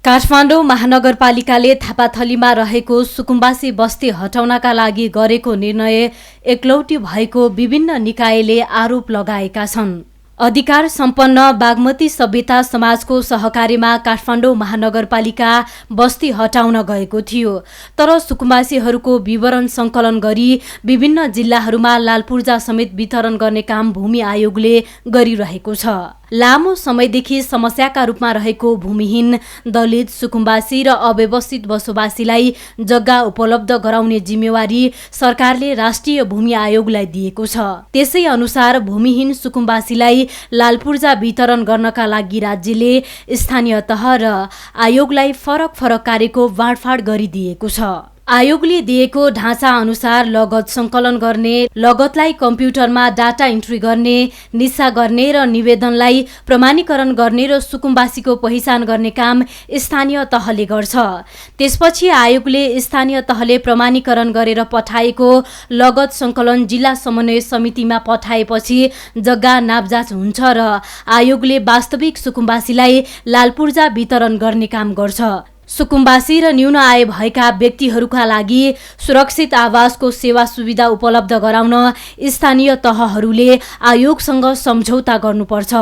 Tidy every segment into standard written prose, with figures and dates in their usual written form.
काठमाडौँ महानगरपालिकाले थापाथलीमा रहेको सुकुम्बासी बस्ती हटाउनका लागि गरेको निर्णय एकलौटी भएको विभिन्न निकायले आरोप लगाएका छन्। अधिकार सम्पन्न बागमती सभ्यता समाजको सहकार्यमा काठमाडौँ महानगरपालिका बस्ती हटाउन गएको थियो, तर सुकुम्बासीहरूको विवरण संकलन गरी विभिन्न जिल्लाहरूमा लालपूर्जा समेत वितरण गर्ने काम भूमि आयोगले गरिरहेको छ। लामो समयदेखि समस्याका रूपमा रहेको भूमिहीन दलित सुकुम्बासी र अव्यवस्थित बसोबासीलाई जग्गा उपलब्ध गराउने जिम्मेवारी सरकारले राष्ट्रिय भूमि आयोगलाई दिएको छ। त्यसै अनुसार भूमिहीन सुकुम्बासीलाई लालपूर्जा वितरण गर्नका लागि राज्यले स्थानीय तह र आयोगलाई फरक फरक कार्यको बाँडफाँड गरिदिएको छ। आयोगले दिएको ढाँचा अनुसार लगत संकलन गर्ने, लगतलाई कम्प्युटरमा डाटा इन्ट्री गर्ने, निस्सा गर्ने र निवेदनलाई प्रमाणीकरण गर्ने र सुकुम्बासीको पहिचान गर्ने काम स्थानीय तहले गर्छ। त्यसपछि आयोगले स्थानीय तहले प्रमाणीकरण गरेर पठाएको लगत संकलन जिल्ला समन्वय समितिमा पठाएपछि जग्गा नापजाँच हुन्छ र आयोगले वास्तविक सुकुम्बासीलाई लालपूर्जा वितरण गर्ने काम गर्छ। सुकुम्बासी र न्यून आय भएका व्यक्तिहरूका लागि सुरक्षित आवासको सेवा सुविधा उपलब्ध गराउन स्थानीय तहहरूले आयोगसँग सम्झौता गर्नुपर्छ।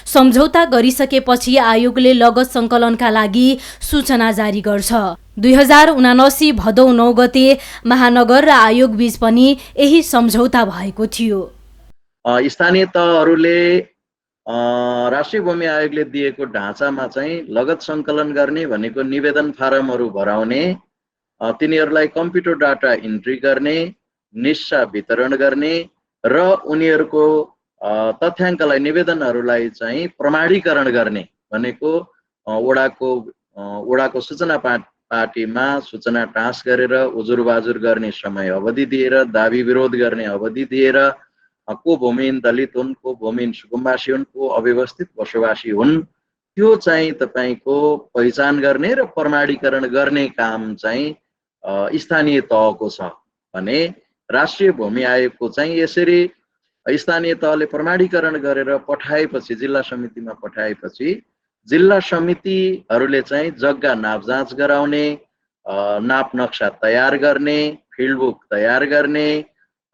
सम्झौता गरिसकेपछि आयोगले लगत संकलनका लागि सूचना जारी गर्छ। 2079 भदौ 9 गते महानगर र आयोग बीच पनि यही सम्झौता भएको थियो। स्थानीय तहहरूले राष्ट्रिय भूमि आयोगले दिएको ढाँचामा चाहिँ लगत संकलन गर्ने भनेको निवेदन फारमहरू भराउने, तिनीहरूलाई कम्प्युटर डाटा इन्ट्री गर्ने, निस्सा वितरण गर्ने र उनीहरूको तथ्याङ्कलाई निवेदनहरूलाई चाहिँ प्रमाणीकरण गर्ने भनेको वडाको सूचना पार्टीमा सूचना टाँस गरेर उजुरबाजुर गर्ने समय अवधि दिएर, दाबी विरोध गर्ने अवधि दिएर को भूमिहीन दलित हुन्, को भूमिहीन सुकुम्बासी हुन्, को अव्यवस्थित बसोबासी हुन्, त्यो चाहिँ तपाईको पहिचान गर्ने र प्रमाणीकरण गर्ने काम चाहिँ स्थानीय तहको छ भने राष्ट्रिय भूमि आयोगको चाहिँ यसरी स्थानीय तहले प्रमाणीकरण गरेर पठाएपछि जिल्ला समितिमा पठाएपछि जिल्ला समितिहरूले चाहिँ जग्गा नापजाँच गराउने, नाप नक्सा तयार गर्ने, फिल्ड बुक तयार गर्ने,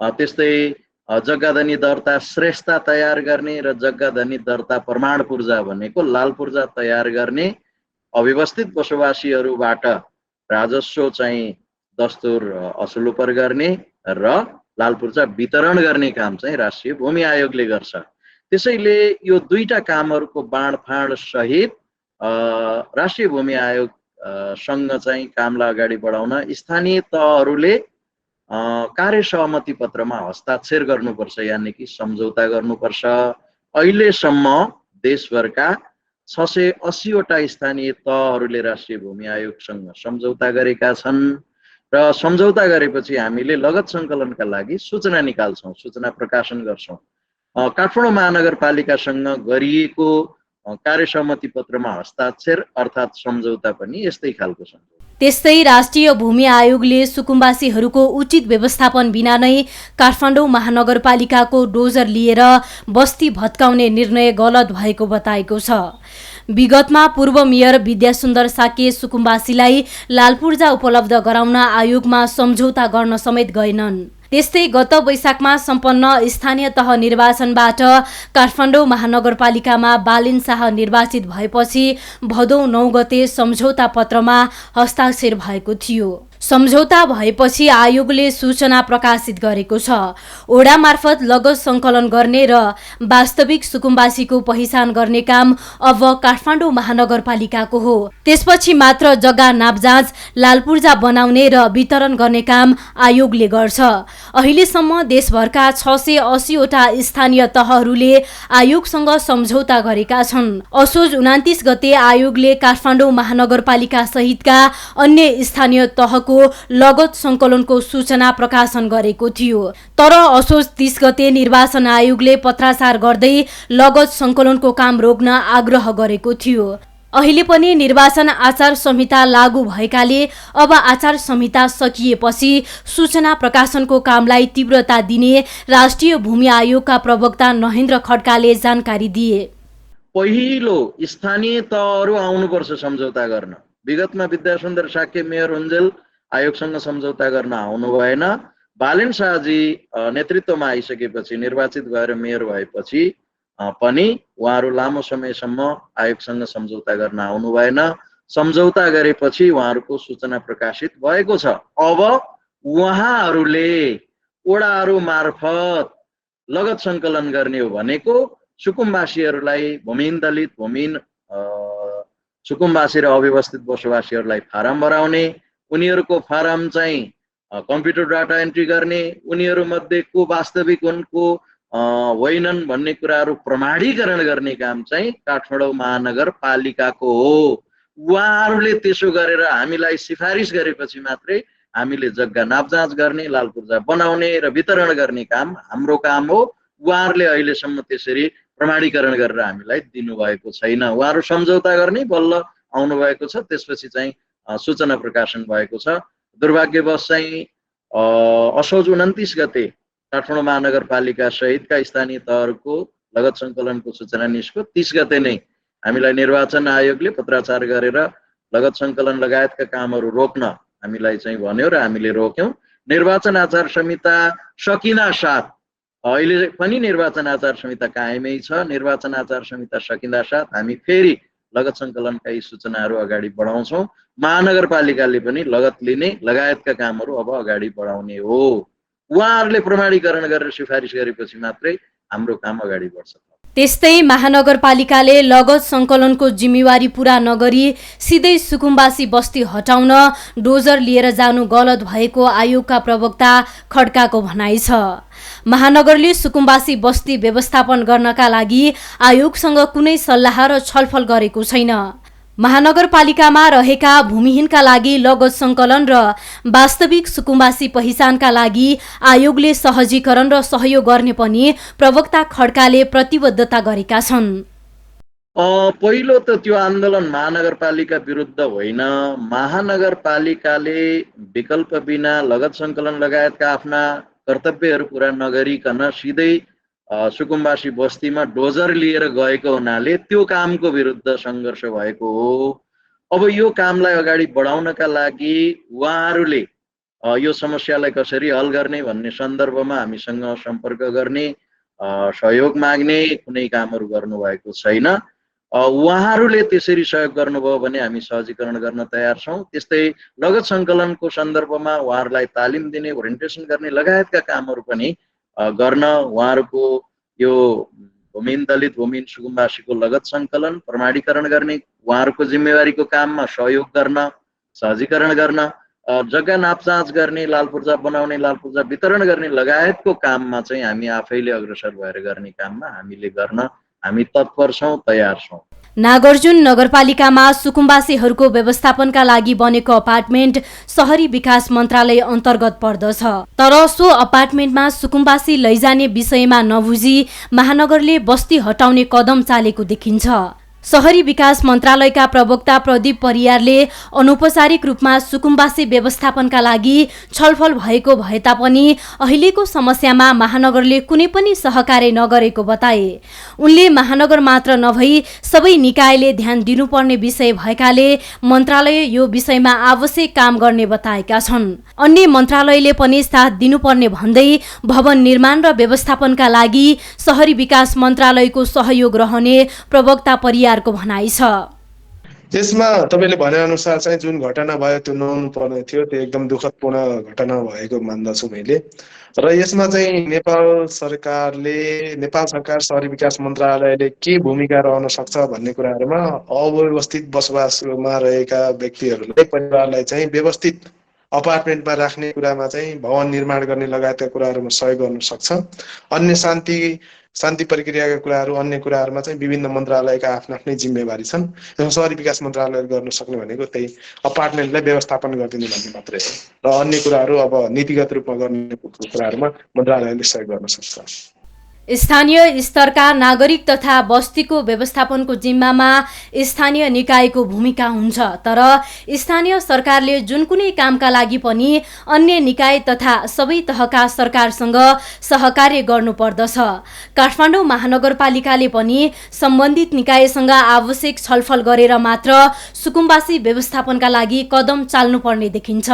त्यस्तै जग्गाधनी दर्ता श्रेष्ठता तयार गर्ने र जग्गाधनी दर्ता प्रमाण पूर्जा भनेको लाल पूर्जा तयार गर्ने, अव्यवस्थित बसोबासीहरूबाट राजस्व चाहिँ दस्तुर असुलुपर गर्ने र लाल पूर्जा वितरण गर्ने काम चाहिँ राष्ट्रिय भूमि आयोगले गर्छ। त्यसैले यो दुईटा कामहरूको बाँडफाँड सहित राष्ट्रिय भूमि आयोग सँग चाहिँ कामलाई अगाडि बढाउन स्थानीय तहहरूले कार्य सहमति पत्रमा हस्ताक्षर गर्नुपर्छ, यानि कि सम्झौता गर्नुपर्छ। अहिलेसम्म देशभरका 680 वटा स्थानीय तहहरूले राष्ट्रिय भूमि आयोगसँग सम्झौता गरेका छन् र सम्झौता गरेपछि हामीले लगत संकलनका लागि सूचना निकाल्छौँ, सूचना प्रकाशन गर्छौँ। काठमाडौँ महानगरपालिकासँग गरिएको कार्य सहमति पत्रमा हस्ताक्षर अर्थात् सम्झौता पनि यस्तै खालको छ। त्यस्तै राष्ट्रिय भूमि आयोगले सुकुम्बासीहरूको उचित व्यवस्थापन बिना नै काठमाडौँ महानगरपालिकाको डोजर लिएर बस्ती भत्काउने निर्णय गलत भएको बताएको छ। विगतमा पूर्व मेयर विद्यासुन्दर साके सुकुम्बासीलाई लालपूर्जा उपलब्ध गराउन आयोगमा सम्झौता गर्न समेत गएनन्। त्यस्तै गत वैशाखमा सम्पन्न स्थानीय तह निर्वाचनबाट काठमाडौँ महानगरपालिकामा बालिन शाह निर्वाचित भएपछि भदौ 9 गते सम्झौता पत्रमा हस्ताक्षर भएको थियो। सम्झौता भएपछि आयोगले सूचना प्रकाशित गरेको छ। ओडा मार्फत लगत संकलन गर्ने र वास्तविक सुकुम्बासीको पहिचान गर्ने काम अब काठमाडौँ महानगरपालिकाको हो। त्यसपछि मात्र जग्गा नापजाँच, लालपूर्जा बनाउने र वितरण गर्ने काम आयोगले गर्छ। अहिलेसम्म देशभरका 680 वटा स्थानीय तहहरूले आयोगसँग सम्झौता गरेका छन्। असोज 29 गते आयोगले काठमाडौँ महानगरपालिका सहितका अन्य स्थानीय तहको लगत संकलनको सूचना प्रकाशन गरेको थियो। तर असोज 30 गते निर्वाचन आयोगले पत्राचार गर्दै लगत संकलनको काम रोक्न आग्रह गरेको थियो। अहिले पनि निर्वाचन आचार संहिता लागू भएकाले अब आचार संहिता सकिएपछि सूचना प्रकाशनको कामलाई तीव्रता दिने राष्ट्रिय भूमि आयोगका प्रवक्ता नहेन्द्र खड्काले जानकारी दिए। पहिलो स्थानीय तहहरू आउनुपर्छ सम्झौता गर्न। विगतमा विद्यासुन्दर साक्य मेयर हुन्जेल आयोगसँग सम्झौता गर्न आउनु भएन। बालेन शाहजी नेतृत्वमा आइसकेपछि निर्वाचित भएर मेयर भएपछि पनि उहाँहरू लामो समयसम्म आयोगसँग सम्झौता गर्न आउनु भएन। सम्झौता गरेपछि उहाँहरूको सूचना प्रकाशित भएको छ। अब उहाँहरूले ओडाहरू मार्फत लगत सङ्कलन गर्ने हो भनेको सुकुम्बासीहरूलाई, भूमिहीन दलित, भूमिहीन सुकुम्बासी र अव्यवस्थित बसोबासीहरूलाई फारम भराउने, उनीहरूको फारम चाहिँ कम्प्युटर डाटा एन्ट्री गर्ने, उनीहरू मध्ये को वास्तविक हुन् को होइनन् भन्ने कुराहरू प्रमाणीकरण गर्ने काम चाहिँ काठमाडौँ महानगरपालिकाको हो। उहाँहरूले त्यसो गरेर हामीलाई सिफारिस गरेपछि मात्रै हामीले जग्गा नापजाँच गर्ने, लाल पूर्जा बनाउने र वितरण गर्ने काम हाम्रो काम हो। उहाँहरूले अहिलेसम्म त्यसरी प्रमाणीकरण गरेर हामीलाई दिनुभएको छैन। उहाँहरू सम्झौता गर्ने बल्ल आउनुभएको छ, त्यसपछि चाहिँ सूचना प्रकाशन भएको छ। दुर्भाग्यवश चाहिँ असोज 29 गते काठमाडौँ महानगरपालिका सहितका स्थानीय तहहरूको लगत सङ्कलनको सूचना निस्क्यो। 30 गते नै हामीलाई निर्वाचन आयोगले पत्राचार गरेर लगत सङ्कलन लगायतका कामहरू रोक्न हामीलाई चाहिँ भन्यो र हामीले रोक्यौँ। निर्वाचन आचार संहिता सकिँदा साथ अहिले पनि निर्वाचन आचार संहिता कायमै छ। निर्वाचन आचार संहिता सकिँदा साथ हामी फेरि लगत सङ्कलनका यी सूचनाहरू अगाडि बढाउँछौँ। महानगरपालिकाले पनि लगत लिने लगायतका कामहरू अब अगाडि बढाउने हो। उहाँहरूले प्रमाणीकरण गरेर सिफारिस गरेपछि मात्रै हाम्रो काम अगाडि बढ्छ। त्यस्तै महानगरपालिकाले लगत सङ्कलनको जिम्मेवारी पूरा नगरी सिधै सुकुम्बासी बस्ती हटाउन डोजर लिएर जानु गलत भएको आयोगका प्रवक्ता खड्काको भनाइ छ। महानगरले सुकुम्बासी बस्ती व्यवस्थापन गर्नका लागि आयोगसँग कुनै सल्लाह र छलफल गरेको छैन। महानगरपालिकामा रहेका भूमिहीनका लागि लगत सङ्कलन र वास्तविक सुकुम्बासी पहिचानका लागि आयोगले सहजीकरण र सहयोग गर्ने पनि प्रवक्ता खड्काले प्रतिबद्धता गरेका छन्। पहिलो त त्यो आन्दोलन महानगरपालिका विरुद्ध होइन। महानगरपालिकाले विकल्प बिना लगत सङ्कलन लगायतका आफ्ना कर्तव्यहरू पुरा नगरिकन सिधै सुकुम्बासी बस्तीमा डोजर लिएर गएको हुनाले त्यो कामको विरुद्ध सङ्घर्ष भएको हो। अब यो कामलाई अगाडि बढाउनका लागि उहाँहरूले यो समस्यालाई कसरी हल गर्ने भन्ने सन्दर्भमा हामीसँग सम्पर्क गर्ने, सहयोग माग्ने कुनै कामहरू गर्नुभएको छैन। उहाँहरूले त्यसरी सहयोग गर्नुभयो भने हामी सहजीकरण गर्न तयार छौँ। त्यस्तै लगत सङ्कलनको सन्दर्भमा उहाँहरूलाई तालिम दिने, ओरिएन्टेसन गर्ने लगायतका कामहरू पनि गर्न, उहाँहरूको यो भूमिहीन दलित, भूमिहीन सुकुम्बासीको लगत सङ्कलन प्रमाणीकरण गर्ने, उहाँहरूको जिम्मेवारीको काममा सहयोग गर्न, सहजीकरण गर्न, जग्गा नापजाँच गर्ने, लाल पूर्जा बनाउने, लाल पूर्जा वितरण गर्ने लगायतको काममा चाहिँ हामी आफैले अग्रसर भएर गर्ने काममा हामीले गर्न हामी तत्पर छौँ, तयार छौँ। नागार्जुन नगरपालिकामा सुकुम्बासीहरूको व्यवस्थापनका लागि बनेको अपार्टमेन्ट शहरी विकास मन्त्रालय अन्तर्गत पर्दछ। तर सो अपार्टमेन्टमा सुकुम्बासी लैजाने विषयमा नबुझी महानगरले बस्ती हटाउने कदम चालेको देखिन्छ। शहरी विकास मन्त्रालयका प्रवक्ता प्रदीप परियारले अनौपचारिक रूपमा सुकुम्बासी व्यवस्थापनका लागि छलफल भएको भए तापनि अहिलेको समस्यामा महानगरले कुनै पनि सहकार्य नगरेको बताए। उनले महानगर मात्र नभई सबै निकायले ध्यान दिनुपर्ने विषय भएकाले मन्त्रालय यो विषयमा आवश्यक काम गर्ने बताएका छन्। अन्य मन्त्रालयले पनि साथ दिनुपर्ने भन्दै भवन निर्माण र व्यवस्थापनका लागि शहरी विकास मन्त्रालयको सहयोग रहने प्रवक्ता परियार को भनाइ छ। यसमा तपाईले भने अनुसार चाहिँ जुन घटना भयो त्यो नहुनु पर्ने थियो, त्यो एकदम दुःखदपूर्ण घटना भएको मान्दछु मैले। र यसमा चाहिँ नेपाल सरकार शहरी विकास मन्त्रालयले के भूमिका रहन सक्छ भन्ने कुराहरुमा अव्यवस्थित बसोबासमा रहेका व्यक्तिहरुलाई, परिवारलाई चाहिँ व्यवस्थित अपार्टमेन्टमा राख्ने कुरामा चाहिँ भवन निर्माण गर्ने लगायतका कुराहरुमा सहयोग गर्न सक्छ। अन्य शान्ति प्रक्रियाका कुराहरू, अन्य कुराहरूमा चाहिँ विभिन्न मन्त्रालयका आफ्नै जिम्मेवारी छन्। शहरी विकास मन्त्रालयले गर्न सक्ने भनेको त्यही अपार्टमेन्टलाई व्यवस्थापन गरिदिनु भन्ने मात्रै हो। र अन्य कुराहरू अब नीतिगत रूपमा गर्ने कुराहरूमा मन्त्रालयले सहयोग गर्न सक्छ। स्थानीय स्तरका नागरिक तथा बस्तीको व्यवस्थापनको जिम्मामा स्थानीय निकायको भूमिका हुन्छ, तर स्थानीय सरकारले जुन कुनै कामका लागि पनि अन्य निकाय तथा सबै तहका सरकारसँग सहकार्य गर्नुपर्दछ। काठमाडौँ महानगरपालिकाले पनि सम्बन्धित निकायसँग आवश्यक छलफल गरेर मात्र सुकुम्बासी व्यवस्थापनका लागि कदम चाल्नुपर्ने देखिन्छ।